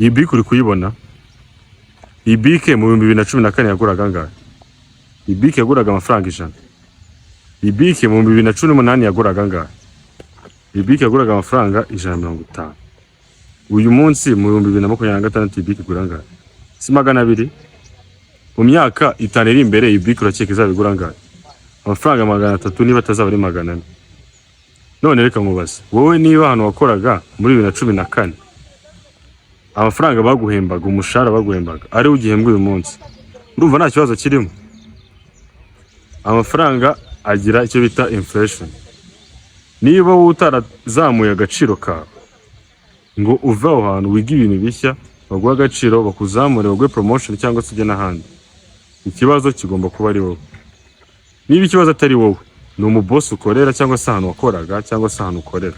iyi bike uri kuyibona, iyi bike mu 2014 yaguraga angahe? Iyi bike yaguraga amafaranga 100. Iyi bike mu 2018 yaguraga angahe? Iyi bike yaguraga amafaranga 150. Uyu munsi mu 2026 iyi bike igura angahe? Si 200. Mu myaka 5 iri imbere iyi bike urakeka izabigura angahe? Amafaranga 300 niba atazaba ari 400. None reka nkubaze, wowe niba hano wakoraga muri 2014 amafaranga baguhembaga, umushahara baguhembaga ari ugihembwa uyu munsi, urumva nta kibazo kirimo? Amafaranga agira icyo bita inflation. Niba wowe utarazamuye agaciro kawe ngo uve aho hantu wiga ibintu bishya, baguha agaciro, bakuzamure, baguhe promotion cyangwa se ujye n'ahandi, ikibazo kigomba kuba ari wowe. Niba ikibazo atari wowe, ni umubosi ukorera cyangwa se ahantu wakoraga cyangwa se ahantu ukorera.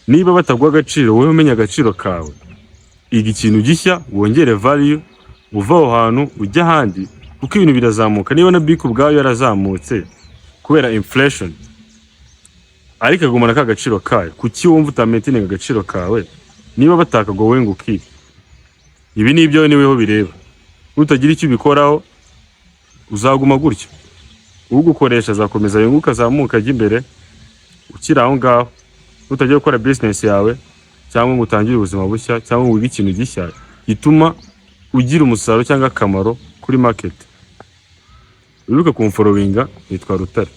Niba bataguha agaciro, wowe umenya agaciro kawe, iga ikintu gishya, wongere value, uva aho hantu ujya ahandi, kuko ibintu birazamuka. Niba na bike ubwayo yarazamutse kubera inflation, ariko agumana ka gaciro kayo, kuki wumva utamaintain agaciro kawe? Niba batakago wowe ngo ukike, ibi ni ibyo niweho bireba. Utagira icyo ubikoraho uzaguma gutyo, ugukoresha azakomeza yunguka, azamuka ajya imbere, ukira aho ngaho. Utagiye gukora business yawe cyangwa ngo utangire ubuzima bushya cyangwa ngo wige ikintu gishya gituma ugira umusaruro cyangwa akamaro kuri market. Wibuke kumfollowinga, nitwa Rutare.